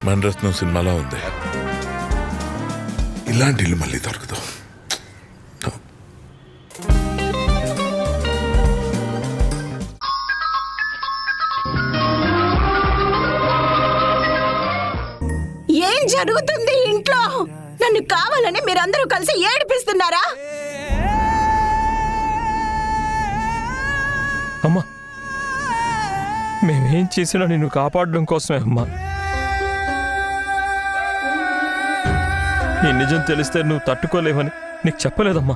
మణరత్నం సినిమాలో ఉంది. ఇలాంటి ఇల్లు మళ్ళీ దొరకదు. ఏం జరుగుతుంది ఇంట్లో? నన్ను కావాలని మీరందరూ కలిసి ఏడిపిస్తున్నారా? అమ్మా, మేమేం చేసినా నిన్ను కాపాడడం కోసమే అమ్మా. నీ నిజం తెలిస్తే నువ్వు తట్టుకోలేవని నీకు చెప్పలేదమ్మా.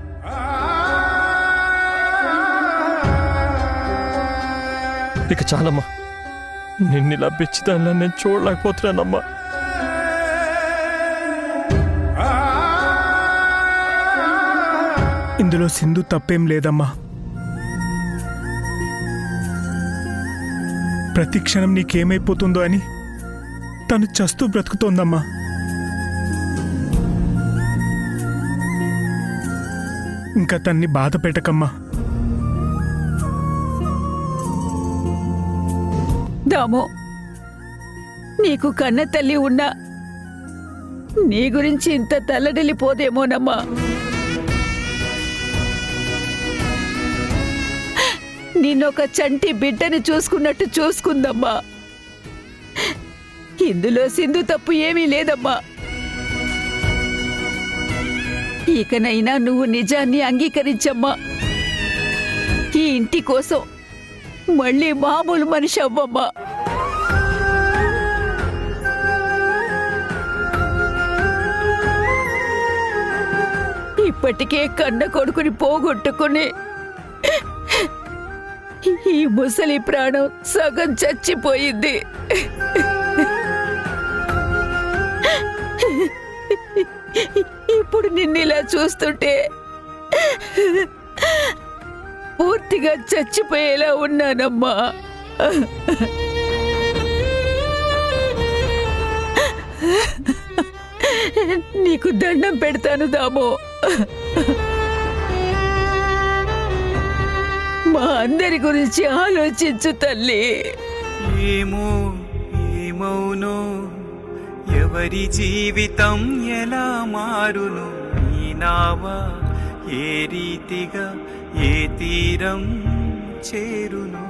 ఇక చాలమ్మా, నిన్ను ఇలా పిచ్చిదానిలా నేను చూడలేకపోతున్నానమ్మా. ఇందులో సింధు తప్పేం లేదమ్మా. ప్రతి క్షణం నీకేమైపోతుందో అని తను చస్తూ బ్రతుకుతోందమ్మా. ఇంకా తన్ని బాధ పెట్టకమ్మా. దామో, నీకు కన్న తల్లి ఉన్నా నీ గురించి ఇంత తల్లడిల్లిపోదేమోనమ్మా. నిన్నొక చంటి బిడ్డని చూసుకున్నట్టు చూసుకుందమ్మా. ఇందులో సింధు తప్పు ఏమీ లేదమ్మా. ఇకనైనా నువ్వు నిజాన్ని అంగీకరించమ్మా. ఈ ఇంటి కోసం మళ్ళీ మామూలు మనిషి అవ్వమ్మా. ఇప్పటికే కన్న కొడుకుని పోగొట్టుకుని ఈ ముసలి ప్రాణం సగం చచ్చిపోయింది. ఇప్పుడు నిన్నిలా చూస్తుంటే పూర్తిగా చచ్చిపోయేలా ఉన్నానమ్మా. నీకు దండం పెడతాను దామో. మా అందరి గురించి ఆలోచించు తల్లి. ఏమో ఏమౌనో, ఎవరి జీవితం ఎలా మారును, ఈ నావ ఏ రీతిగా ఏ తీరం చేరును.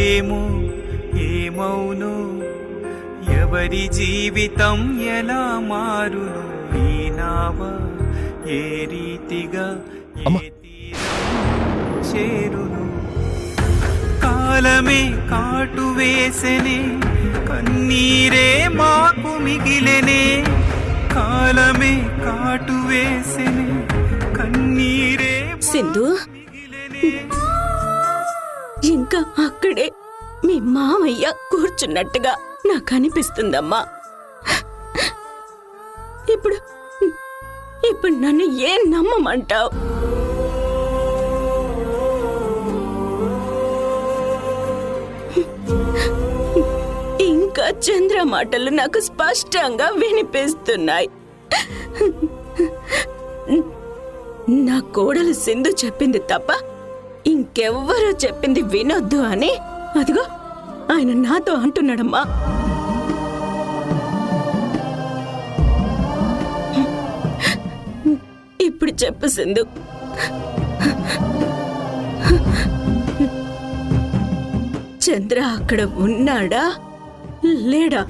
ఏమో ఏమౌనో, ఎవరి జీవితం ఎలా మారును, ఈ నావ ఏ రీతిగా ఏ తీరం చేరును. కాలమే కాటు వేసెనే, కన్నీరే మాకు మిగిలెనే. కాలమే కాటు వేసెనే, కన్నీరే సింధు, ఇంకా అక్కడే మీ మామయ్య కూర్చున్నట్టుగా నాకు అనిపిస్తుందమ్మా. ఇప్పుడు నన్ను ఏం నమ్మమంటావు? ఇంకా చంద్ర మాటలు నాకు స్పష్టంగా వినిపిస్తున్నాయి. నా కోడలు సింధు చెప్పింది తప్ప ఇంకెవ్వరూ చెప్పింది వినొద్దు అని అదిగో ఆయన నాతో అంటున్నాడమ్మా. ఇప్పుడు చెప్పు సింధు, చంద్ర అక్కడ ఉన్నాడా లేడా?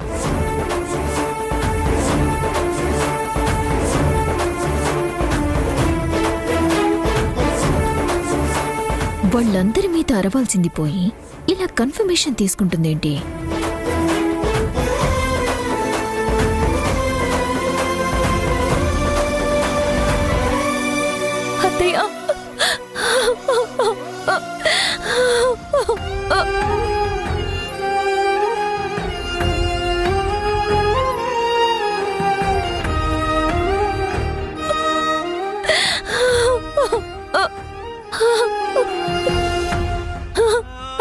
వాళ్ళందరి మీద అరవాల్సింది పోయి ఇలా కన్ఫర్మేషన్ తీసుకుంటుందేంటి? అత్తయ్య,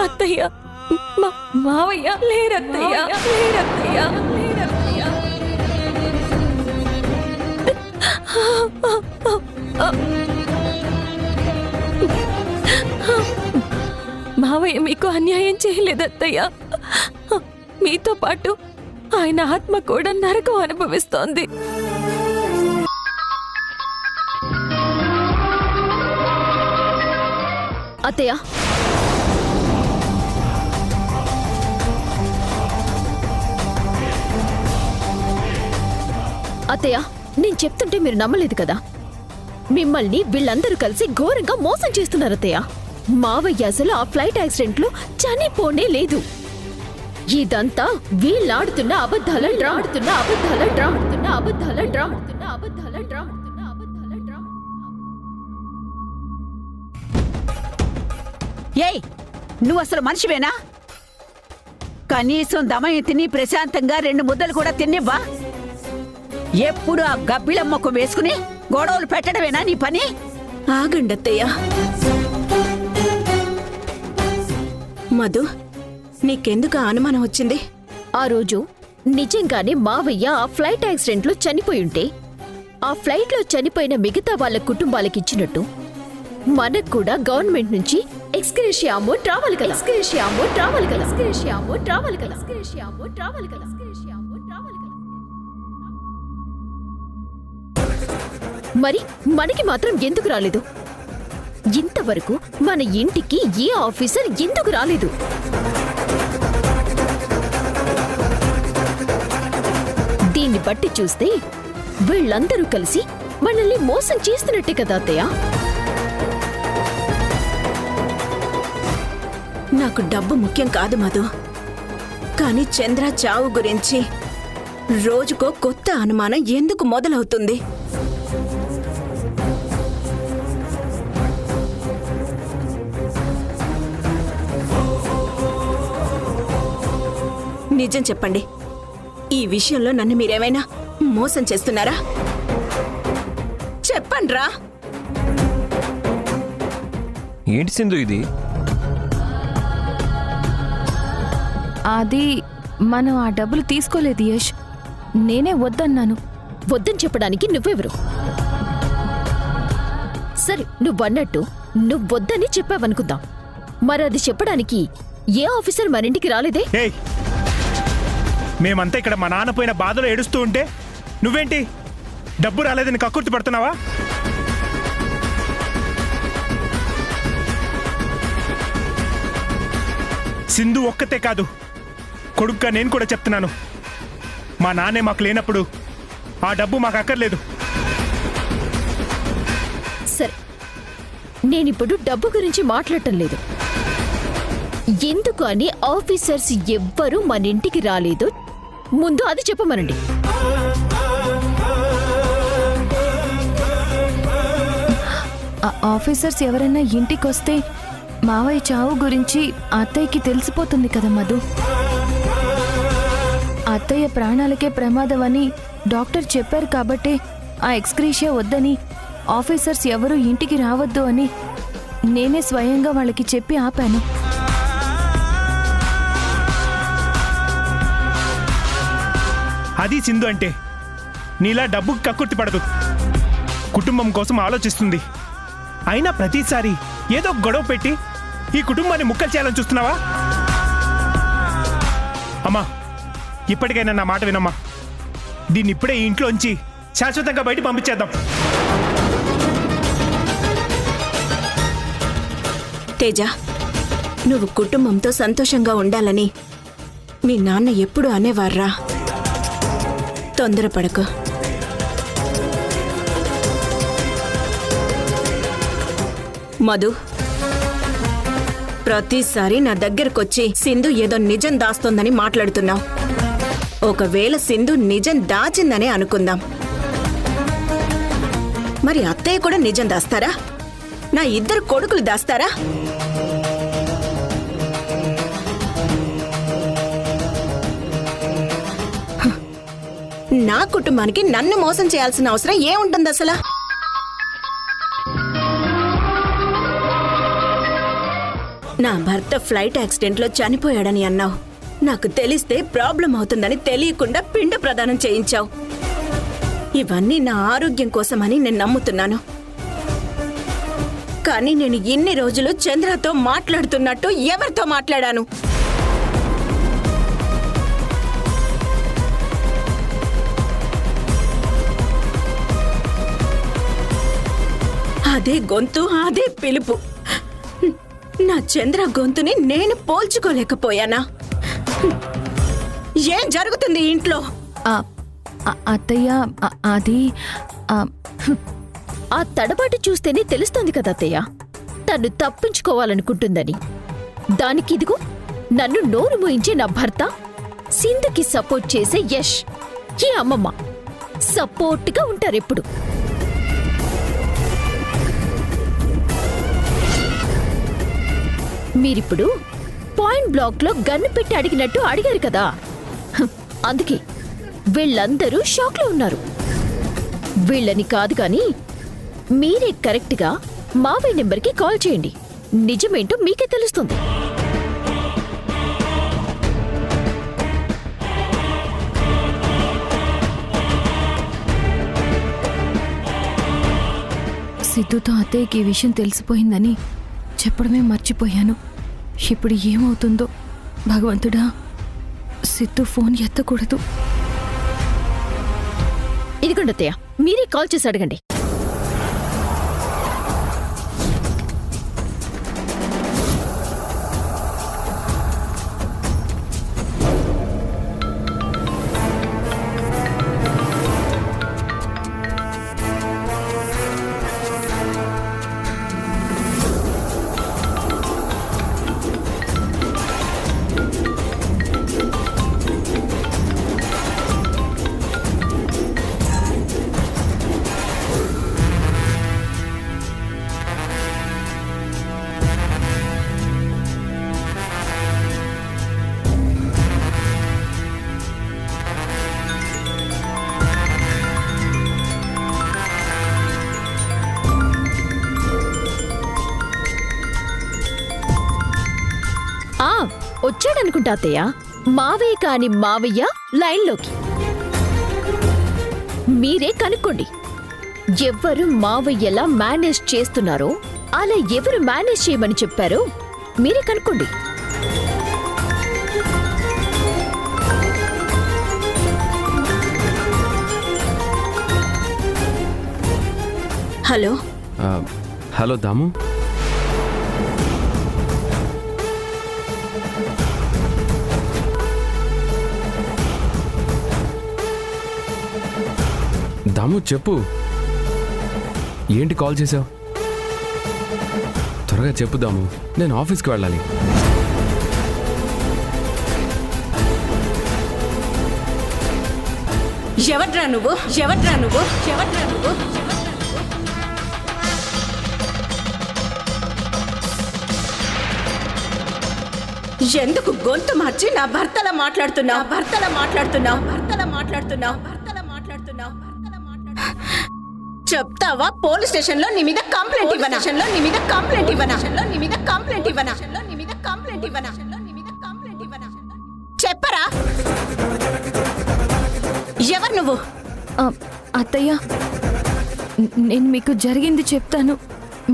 అత్తయ్య, మావయ్య లేరత్తయ్య, లేరత్తయ్య, లేరత్తయ్య. మావయ్య మీకు అన్యాయం చేయలేదత్తయ్య. మీతో పాటు ఆయన ఆత్మ కూడా నరకం అనుభవిస్తోంది. అత్తయ్య, అత్తయ్య, నేను చెప్తుంటే మీరు నమ్మలేదు కదా. మిమ్మల్ని వీళ్ళందరూ కలిసి ఘోరంగా మోసం చేస్తున్నారు అత్తయ్య. మావయ్య అసలు ఆ ఫ్లైట్ యాక్సిడెంట్ లో చనిపోనే లేదు. ఇదంతా వీళ్ళాడుతున్న అబద్ధాల డ్రా. ఏయ్, నువ్వు అసలు మనిషివేనా? కనీసం దమయంతిని ప్రశాంతంగా 2 ముద్దలు కూడా తిన్నివ్వా? ఎప్పుడు ఆ గబ్బిలమ్మకు వేసుకుని గొడవలు పెట్టడమేనా నీ పని? ఆగండత్తయ్య. మధు, నీకెందుకు ఆ అనుమానం వచ్చింది? ఆ రోజు నిజంగానే మావయ్య ఆ ఫ్లైట్ యాక్సిడెంట్ లో చనిపోయి ఉంటే ఆ ఫ్లైట్ లో చనిపోయిన మిగతా వాళ్ళ కుటుంబాలకిచ్చినట్టు మనకు కూడా గవర్నమెంట్ నుంచి ఎక్స్గ్రేషియా అమౌంట్ రావాలి కదా. మరి మనకి మాత్రం ఎందుకు రాలేదు? ఇంతవరకు మన ఇంటికి ఏ ఆఫీసర్ ఎందుకు రాలేదు? దీన్ని బట్టి చూస్తే వీళ్ళందరూ కలిసి మనల్ని మోసం చేస్తున్నట్టే కదా అత్తయ్య. నాకు డబ్బు ముఖ్యం కాదు మధు. కానీ చంద్ర చావు గురించి రోజుకో కొత్త అనుమానం ఎందుకు మొదలవుతుంది? నిజం చెప్పండి, ఈ విషయంలో నన్ను మీరేమైనా మోసం చేస్తున్నారా? చెప్పండ్రా. ఏంటి సింధు ఇది? అది మనం ఆ డబ్బులు తీసుకోలేదు యష్. నేనే వద్దన్నాను. వద్దని చెప్పడానికి నువ్వెవరు? సరే, నువ్వన్నట్టు నువ్వొద్దని చెప్పావనుకుందాం. మరి అది చెప్పడానికి ఏ ఆఫీసర్ మన ఇంటికి రాలేదే? ఏయ్, మేమంతా ఇక్కడ మా నాన్న పోయిన బాధలో ఏడుస్తూ ఉంటే నువ్వేంటి డబ్బు రాలేదని కక్కుర్తి పడుతున్నావా? సింధు ఒక్కతే కాదు, కొడుగ్గా నేను కూడా చెప్తున్నాను. మా నాన్నే మాకు లేనప్పుడు ఆ డబ్బు మాకు అక్కర్లేదు. సరే, నేనిప్పుడు డబ్బు గురించి మాట్లాడటం లేదు. ఎందుకు అని ఆఫీసర్స్ ఎవ్వరూ మన ఇంటికి రాలేదు, ముందు అది చెప్పమనండి. ఆఫీసర్స్ ఎవరైనా ఇంటికొస్తే మావయ్య చావు గురించి అత్తయ్యకి తెలిసిపోతుంది కదా మధు. అత్తయ్య ప్రాణాలకే ప్రమాదమని డాక్టర్ చెప్పారు కాబట్టి ఆ ఎక్స్గ్రేషియా వద్దని ఆఫీసర్స్ ఎవరూ ఇంటికి రావద్దు అని నేనే స్వయంగా వాళ్ళకి చెప్పి ఆపాను. అది సింధు అంటే. నీలా డబ్బుకి కక్కుర్తి పడదు, కుటుంబం కోసం ఆలోచిస్తుంది. అయినా ప్రతిసారి ఏదో గొడవ పెట్టి ఈ కుటుంబాన్ని ముక్కలు చేయాలని చూస్తున్నావా? అమ్మా, ఇప్పటికైనా నా మాట వినమ్మా. దీన్ని ఇప్పుడే ఈ ఇంట్లోంచి శాశ్వతంగా బయట పంపించేద్దాం. తేజ, నువ్వు కుటుంబంతో సంతోషంగా ఉండాలని మీ నాన్న ఎప్పుడు అనేవార్రా. తొందరపడకు. మధు, ప్రతిసారి నా దగ్గరకొచ్చి సింధు ఏదో నిజం దాస్తోందని మాట్లాడుతున్నావు. ఒకవేళ సింధు నిజం దాచిందనే అనుకుందాం, మరి అత్తయ్య కూడా నిజం దాస్తారా? నా 2 కొడుకులు దాస్తారా? నా కుటుంబానికి నన్ను మోసం చేయాల్సిన అవసరం ఏముంటుంది అసలు? నా భర్త ఫ్లైట్ యాక్సిడెంట్లో చనిపోయాడని అన్నావు. నాకు తెలిస్తే ప్రాబ్లం అవుతుందని తెలియకుండా పిండ ప్రదానం చేయించావు. ఇవన్నీ నా ఆరోగ్యం కోసమని నేను నమ్ముతున్నాను. కానీ నేను ఇన్ని రోజులు చంద్రతో మాట్లాడుతున్నట్టు ఎవరితో మాట్లాడాను? అదే గొంతు, అదే పిలుపు. నా చంద్ర గొంతుని నేను పోల్చుకోలేకపోయానా? ఏం జరుగుతుంది ఇంట్లో? అత్తయ్య అది ఆ తడబాటు చూస్తేనే తెలుస్తోంది కదా అత్తయ్య, తను తప్పించుకోవాలనుకుంటుందని. దానికి ఇదిగో నన్ను నోరు మోయించే నా భర్త, సింధుకి సపోర్ట్ చేసే యష్, ఈ అమ్మమ్మ సపోర్ట్గా ఉంటారెప్పుడు. మీరిప్పుడు పాయింట్ బ్లాక్ లో గన్ను పెట్టి అడిగినట్టు అడిగారు కదా, అందుకే వీళ్ళందరూ షాక్ లో ఉన్నారు. వీళ్ళని కాదు గాని మీరే కరెక్ట్ గా మావయ్య నెంబర్కి కాల్ చేయండి. నిజమేంటో మీకే తెలుస్తుంది. సిద్ధుతో అత్తయ్యకి ఈ విషయం తెలిసిపోయిందని చెప్పడమే మర్చిపోయాను. ఇప్పుడు ఏమవుతుందో భగవంతుడా. సిద్ధు ఫోన్ ఎత్తకూడదు. ఇదిగోండి అత్తయ్య, మీరే కాల్ చేసి అడగండి. వచ్చాడనుకుంటా అత్తయ్య. మావయ్య కాని మావయ్య లైన్లోకి. మీరే కనుక్కోండి, ఎవరు మావయ్యలా మేనేజ్ చేస్తున్నారో, అలా ఎవరు మేనేజ్ చేయమని చెప్పారో మీరే కనుక్కోండి. హలో హలో దాము. దాము చెప్పు, ఏంటి కాల్ చేసావు? త్వరగా చెప్పు దాము, నేను ఆఫీస్కి వెళ్ళాలి. ఎవడ్రా నువ్వు? ఎవడ్రా నువ్వు? ఎవడ్రా నువ్వు? ఎందుకు గొంతు మార్చి నా భర్తలా మాట్లాడుతున్నావు? భర్తలా మాట్లాడుతున్నావు? భర్తలా మాట్లాడుతున్నావు? భర్తలా మాట్లాడుతున్నావు? చెప్తావా? పోలీస్ స్టేషన్ లో నీ మీద కంప్లైంట్ ఇవ్వనా? నీ మీద కంప్లైంట్ ఇవ్వనా? నీ మీద కంప్లైంట్ ఇవ్వనా? నీ మీద కంప్లైంట్ ఇవ్వనా? నీ మీద కంప్లైంట్ ఇవ్వనా? చెప్పరా, ఎవరు నువ్వు? అత్తయ్య, నేను మీకు జరిగింది చెప్తాను,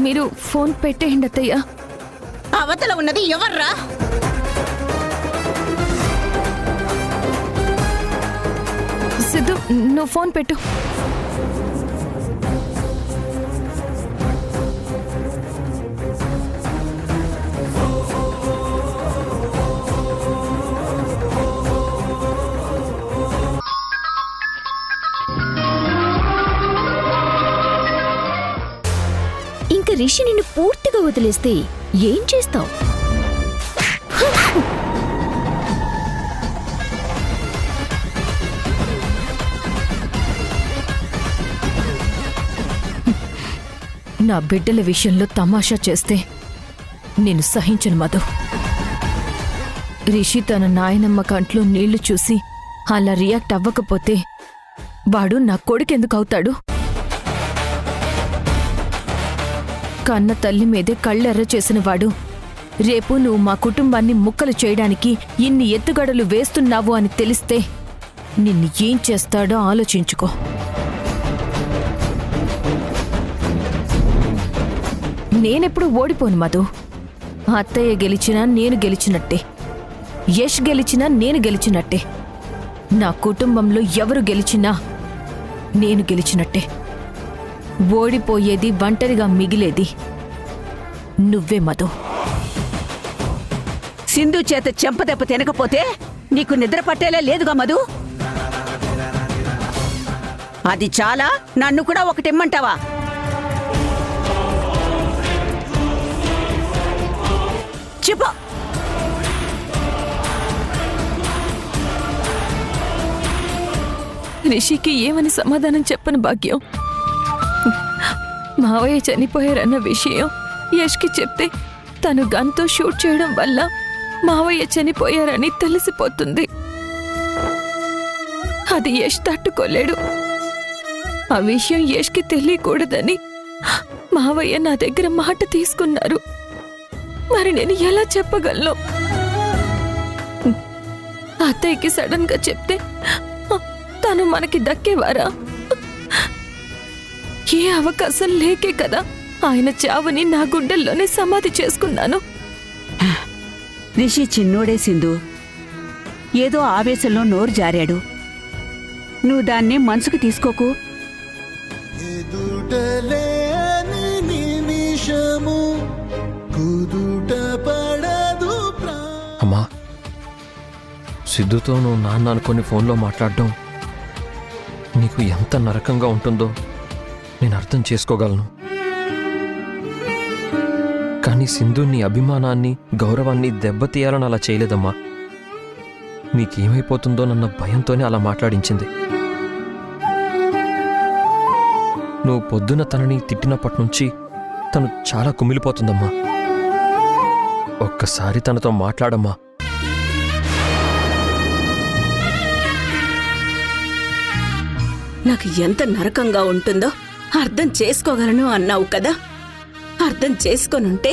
మీరు ఫోన్ పెట్టేయండి అత్తయ్య. అవతల ఉన్నది ఎవర్రా? సిద్ధు, నువ్వు ఫోన్ పెట్టు. ఇంకా రిషి నిన్ను పూర్తిగా వదిలేస్తే ఏం చేస్తావు? నా బిడ్డల విషయంలో తమాషా చేస్తే నేను సహించను మధు. రిషి తన నాయనమ్మ కంట్లో నీళ్లు చూసి అలా రియాక్ట్ అవ్వకపోతే వాడు నా కొడుకెందుకు అవుతాడు? కన్న తల్లి మీదే కళ్ళెర్ర చేసిన వాడు రేపు నువ్వు మా కుటుంబాన్ని ముక్కలు చేయడానికి ఇన్ని ఎత్తుగడలు వేస్తున్నావు అని తెలిస్తే నిన్ను ఏం చేస్తాడో ఆలోచించుకో. నేనెప్పుడు ఓడిపోను మధు. అత్తయ్య గెలిచినా నేను గెలిచినట్టే, యష్ గెలిచినా నేను గెలిచినట్టే, నా కుటుంబంలో ఎవరు గెలిచినా నేను గెలిచినట్టే. ఓడిపోయేది ఒంటరిగా మిగిలేది నువ్వే మధు. సింధు చేత చెంపదెబ్బ తినకపోతే నీకు నిద్ర పట్టేలా లేదుగా మధు. అది చాలా నన్ను కూడా ఒకటిమ్మంటావా? చెప్పు. రిషికి ఏమని సమాధానం చెప్పను భాగ్యం. మావయ్య చనిపోయారన్న విషయం యష్కి చెప్తే తను గన్తో షూట్ చేయడం వల్ల మావయ్య చనిపోయారని తెలిసిపోతుంది. అది యష్ తట్టుకోలేడు. ఆ విషయం యష్కి తెలియకూడదని మావయ్య నా దగ్గర మాట తీసుకున్నారు. మరి నేను ఎలా చెప్పగలను? అత్తయ్యకి సడన్ గా చెప్తే తను మనకి దక్కేవారా? ఏ అవకాశం లేకే కదా ఆయన చావుని నా గుండెల్లోనే సమాధి చేసుకున్నాను. రిషి చిన్నోడే సింధు. ఏదో ఆవేశంలో నోరు జారాడు. నువ్వు దాన్ని మనసుకు తీసుకోకు. అమ్మా, సిద్ధుతో నువ్వు నాన్న అనుకుని ఫోన్లో మాట్లాడడం నీకు ఎంత నరకంగా ఉంటుందో నేను అర్థం చేసుకోగలను. కానీ సింధు నీ అభిమానాన్ని, గౌరవాన్ని దెబ్బతీయాలని అలా చేయలేదమ్మా. నీకేమైపోతుందో నన్న భయంతోనే అలా మాట్లాడించింది. నువ్వు పొద్దున తనని తిట్టినప్పటి నుంచి తను చాలా కుమిలిపోతుందమ్మా. ఒక్కసారి తనతో మాట్లాడమ్మా. నాకు ఎంత నరకంగా ఉంటుందో అర్థం చేసుకోగలను అన్నావు కదా. అర్థం చేసుకోనుంటే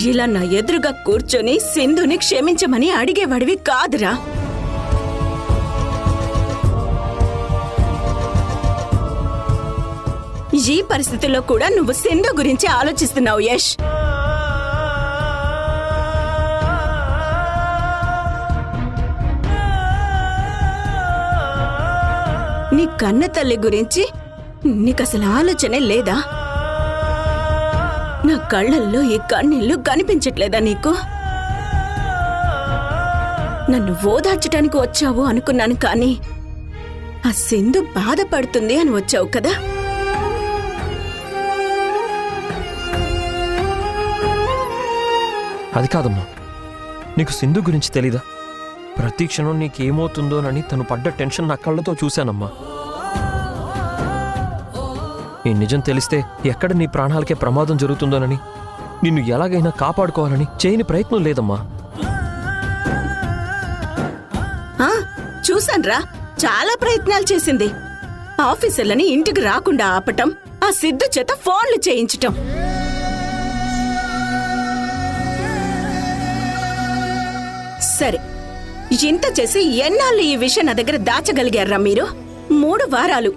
ఇలా నా ఎదురుగా కూర్చొని సింధుని క్షమించమని అడిగేవాడివి కాదురా. ఈ పరిస్థితుల్లో కూడా నువ్వు సింధు గురించి ఆలోచిస్తున్నావు యష్. నీ కన్న తల్లి గురించి నీకసలు ఆలోచనే లేదా? నా కళ్ళల్లో ఈ కన్నీళ్లు కనిపించట్లేదా నీకు? నన్ను ఓదార్చడానికి వచ్చావు అనుకున్నాను, కానీ ఆ సింధు బాధపడుతుంది అని వచ్చావు కదా. అది కాదమ్మా, నీకు సింధు గురించి తెలీదా? ప్రతి క్షణం నీకేమవుతుందోనని తను పడ్డ టెన్షన్ నా కళ్ళతో చూశానమ్మా. ఈ నిజం తెలిస్తే ఎక్కడ నీ ప్రాణాలకే ప్రమాదం జరుగుతుందోనని, నిన్ను ఎలాగైనా కాపాడుకోవాలని చేయని ప్రయత్నం లేదమ్మా. చూసాన్రా, చాలా ప్రయత్నాలు చేసింది. ఆఫీసర్లని ఇంటికి రాకుండా ఆపటం, ఆ సిద్ధు చేత ఫోన్లు చేయించటం. సరే, ఇంత చేసి ఎన్నాళ్ళు ఈ విషయం నా దగ్గర దాచగలిగారా మీరు? 3 వారాలు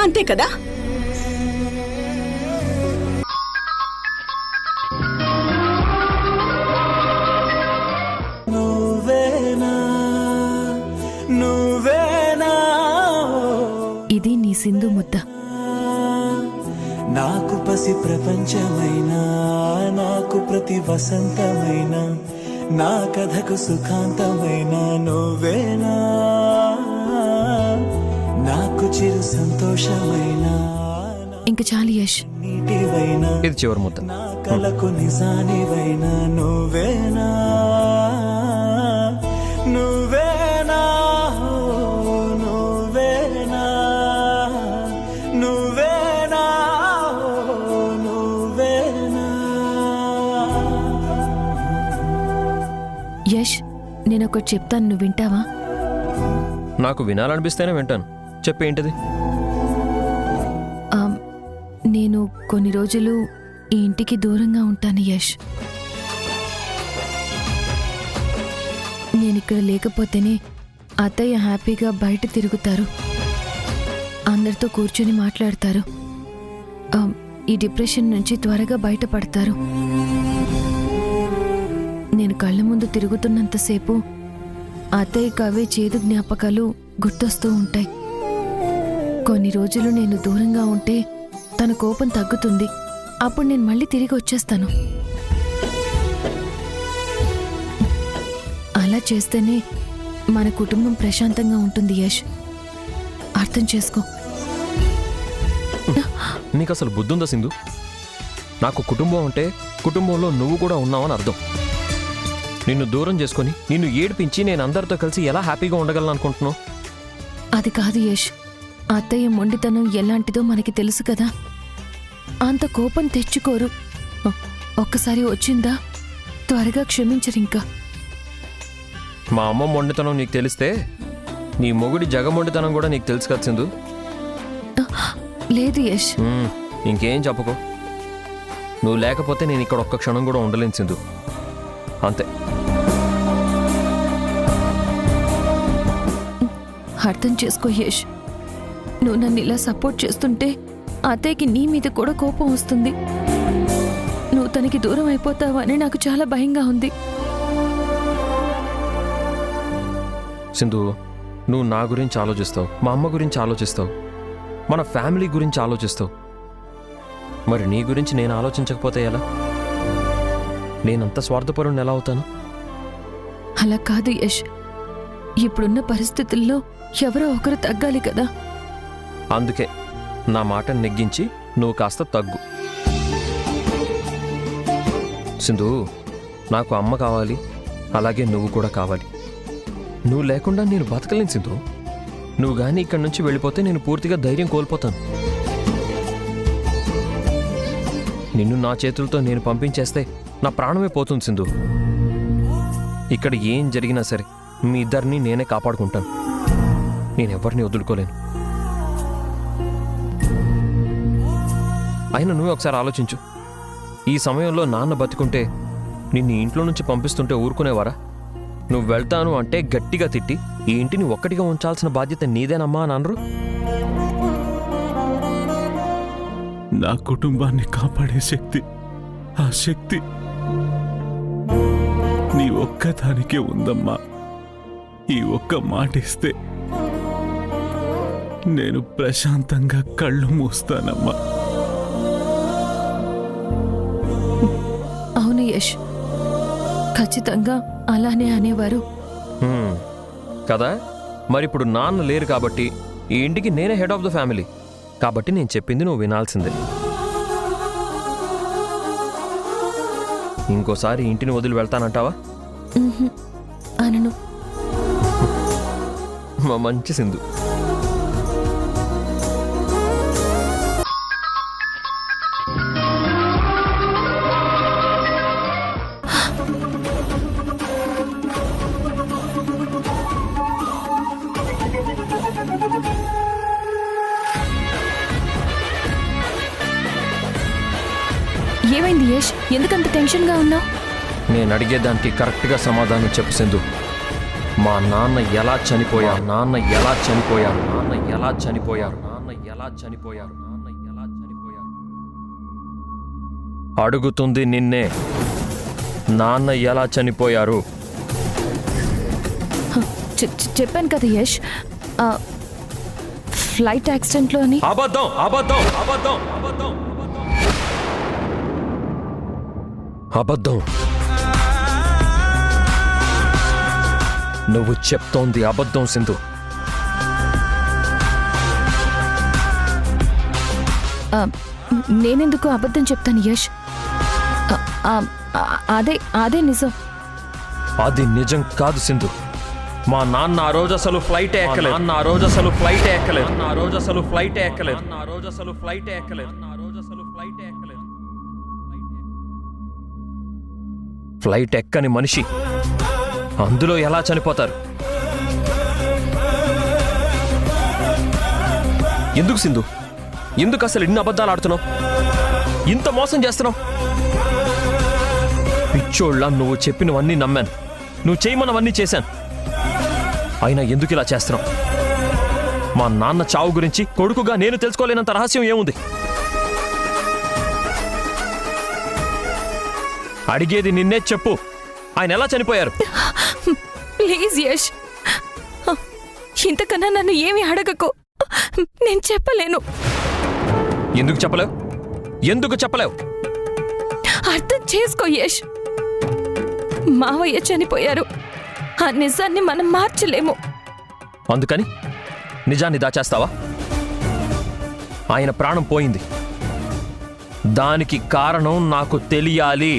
అంతే కదా. ఇది నీ సింధు ముద్ద. నాకు పసి ప్రపంచమైనా, నాకు ప్రతి వసంతమైన, నా కథకు సుఖాంతమైన నువ్వేనా. నాకు చిరు సంతోషమైన, ఇంక చాలు యష్. నీటివైనా, ఇది చివరి ముద్ద. నా కలకు నిజానివైన నువ్వేనా. నువ్వేనా, నువ్వేనా, నువ్వేనా, నువ్వేనా. యష్, నేనొకటి చెప్తాను, నువ్వు వింటావా? నాకు వినాలనిపిస్తేనే వింటాను. చెప్పేంటిది? నేను కొన్ని రోజులు ఈ ఇంటికి దూరంగా ఉంటాను యష్. నేనిక్కడ లేకపోతేనే అత్తయ్య హ్యాపీగా బయట తిరుగుతారు, అందరితో కూర్చొని మాట్లాడతారు, ఈ డిప్రెషన్ నుంచి త్వరగా బయటపడతారు. నేను కళ్ళ ముందు తిరుగుతున్నంతసేపు అత్తయ్యకు అవే చేదు జ్ఞాపకాలు గుర్తొస్తూ ఉంటాయి. కొన్ని రోజులు నేను దూరంగా ఉంటే తన కోపం తగ్గుతుంది. అప్పుడు నేను మళ్ళీ తిరిగి వచ్చేస్తాను. అలా చేస్తేనే మన కుటుంబం ప్రశాంతంగా ఉంటుంది యష్. అర్థం చేసుకో. నీకు అసలు బుద్ధుందా సింధు? నాకు కుటుంబం అంటే కుటుంబంలో నువ్వు కూడా ఉన్నావని అర్థం. నిన్ను దూరం చేసుకొని నిన్ను ఏడిపించి నేను అందరితో కలిసి ఎలా హ్యాపీగా ఉండగలను అనుకుంటున్నావు? అది కాదు యష్. అత్తయ్య మొండితనం ఎలాంటిదో మనకి తెలుసు కదా. అంత కోపం తెచ్చుకోరు. ఒక్కసారి వచ్చిందా త్వరగా క్షమించరింకా. మా అమ్మ మొండితనం నీకు తెలిస్తే నీ మొగుడి జగమొండితనం కూడా నీకు తెలుసు కదా సింధు. లేదు యష్. ఇంకేం చెప్పకు. నువ్వు లేకపోతే నేను ఇక్కడ ఒక్క క్షణం కూడా ఉండలేను సింధు. అంతే. అర్థం చేసుకో యష్. నువ్వు నన్ను ఇలా సపోర్ట్ చేస్తుంటే అత్తయ్యకి నీ మీద కూడా కోపం వస్తుంది. నువ్వు తనకి దూరం అయిపోతావని నాకు చాలా భయంగా ఉంది. సింధు, నువ్వు నా గురించి ఆలోచిస్తావు, మా అమ్మ గురించి ఆలోచిస్తావు, మన ఫ్యామిలీ గురించి ఆలోచిస్తావు. మరి నీ గురించి నేను ఆలోచించకపోతే ఎలా? నేనంత స్వార్థపరుని ఎలా అవుతాను? అలా కాదు యష్. ఇప్పుడున్న పరిస్థితుల్లో ఎవరో ఒకరు తగ్గాలి కదా. అందుకే నా మాట నెగ్గించి నువ్వు కాస్త తగ్గు. సింధు, నాకు అమ్మ కావాలి, అలాగే నువ్వు కూడా కావాలి. నువ్వు లేకుండా నేను బతకలేను సింధు. నువ్వు కానీ ఇక్కడి నుంచి వెళ్ళిపోతే నేను పూర్తిగా ధైర్యం కోల్పోతాను. నిన్ను నా చేతులతో నేను పంపించేస్తే నా ప్రాణమే పోతుంది సింధు. ఇక్కడ ఏం జరిగినా సరే మీ ఇద్దరిని నేనే కాపాడుకుంటాను. నేనెవరిని వదులుకోలేను. అయినా నువ్వే ఒకసారి ఆలోచించు. ఈ సమయంలో నాన్న బతికుంటే నిన్ను ఇంట్లో నుంచి పంపిస్తుంటే ఊరుకునేవారా? నువ్వు వెళ్తాను అంటే గట్టిగా తిట్టి ఈ ఇంటిని ఒక్కటిగా ఉంచాల్సిన బాధ్యత నీదేనమ్మా అని అనరు? నా కుటుంబాన్ని కాపాడే శక్తి, ఆ శక్తి నీ ఒక్కదానికే ఉందమ్మా. ఈ ఒక్క మాట ఇస్తే నేను ప్రశాంతంగా కళ్ళు మూస్తానమ్మా. అవును యష్, ఖచ్చితంగా అలానే అనేవారు కదా. మరిప్పుడు నాన్న లేరు కాబట్టి ఈ ఇంటికి నేనే హెడ్ ఆఫ్ ద ఫ్యామిలీ. కాబట్టి నేను చెప్పింది నువ్వు వినాల్సిందే. ఇంకోసారి ఇంటిని వదిలి వెళ్తానంటావా? అనను. మా మంచి సింధు. ఏమైంది యష్? ఎందుకంత టెన్షన్గా ఉన్నావు? నేను అడిగేదానికి కరెక్ట్గా సమాధానం చెప్పు సింధు. మా నాన్న ఎలా చనిపోయారు? నాన్న ఎలా చనిపోయారు? నాన్న ఎలా చనిపోయారు? నాన్న ఎలా చనిపోయారు? నాన్న ఎలా చనిపోయారు? అడుగుతుంది నిన్నే. నాన్న ఎలా చనిపోయారు? చెప్పాను కదా యష్, ఫ్లైట్ యాక్సిడెంట్లో అని. అబద్ధం, అబద్ధం, అబద్ధం, అబద్ధం, అబద్ధం. నువ్వు చెప్తోంది అబద్ధం సింధు. నేనెందుకు అబద్ధం చెప్తాను యష్? అదే నిజం. అది నిజం కాదు సింధు. మా నాన్న ఆ రోజు అసలు ఫ్లైట్ ఎక్కలేదు. నాన్న ఆ రోజు అసలు ఫ్లైట్ ఎక్కలేదు. ఆ రోజు అసలు ఫ్లైట్ ఎక్కలేదు. ఆ రోజు అసలు ఫ్లైట్ ఎక్కలేదు. ఆ రోజు అసలు ఫ్లైట్ ఎక్కలేదు. ఫ్లైట్ ఎక్కని మనిషి అందులో ఎలా చనిపోతారు? ఎందుకు సింధు? ఎందుకు అసలు ఇన్ని అబద్ధాలు ఆడుతున్నావు? ఇంత మోసం చేస్తున్నావు? పిచ్చోళ్ళ నువ్వు చెప్పినవన్నీ నమ్మాను, నువ్వు చేయమన్నవన్నీ చేశాను. అయినా ఎందుకు ఇలా చేస్తున్నావు? మా నాన్న చావు గురించి కొడుకుగా నేను తెలుసుకోలేనంత రహస్యం ఏముంది? అడిగేది నిన్నే చెప్పు. ఆయన ఎలా చనిపోయారు? ప్లీజ్ యష్, ఇంతకన్నా నన్ను ఏమీ అడగకు. నేను చెప్పలేను. ఎందుకు చెప్పలేవు? ఎందుకు చెప్పలేవు? అర్థం చేసుకో యష్. మావయ్య చనిపోయారు. ఆ నిజాన్ని మనం మార్చలేము. అందుకని నిజాన్ని దాచేస్తావా? ఆయన ప్రాణం పోయింది, దానికి కారణం నాకు తెలియాలి.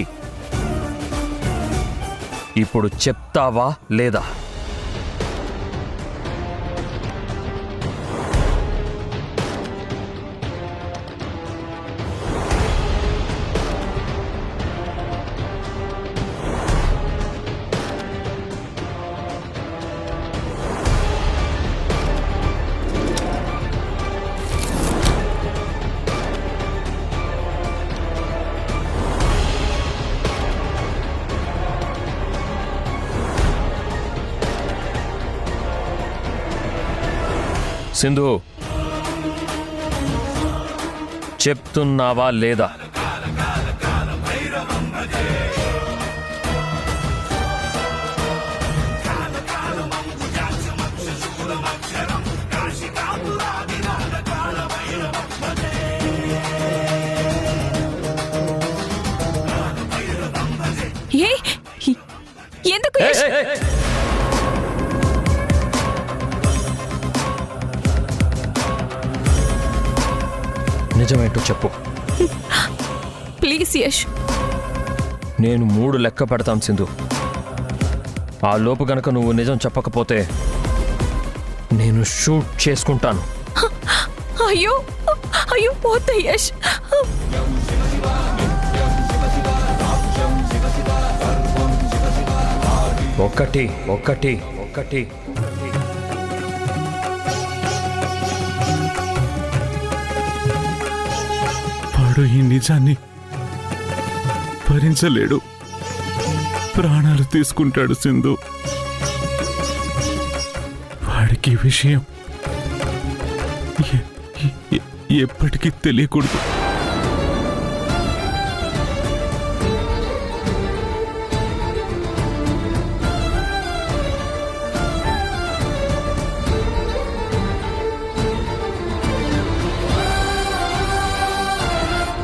ఇప్పుడు చెప్తావా లేదా? సింధు, చెప్తున్నావా లేదా? ఎందుకు యష్? నిజమేంటో చెప్పు. ప్లీజ్ యష్. నేను 3 లెక్క పెడతాం సింధు. ఆ లోపు గనక నువ్వు నిజం చెప్పకపోతే నేను షూట్ చేసుకుంటాను. అయ్యో అయ్యో పోతా యష్. ఒకటి ఒకటి ఒకటి వాడు ఈ నిజాన్ని భరించలేడు, ప్రాణాలు తీసుకుంటాడు సింధు. వాడికి ఈ విషయం ఎప్పటికీ తెలియకూడదు.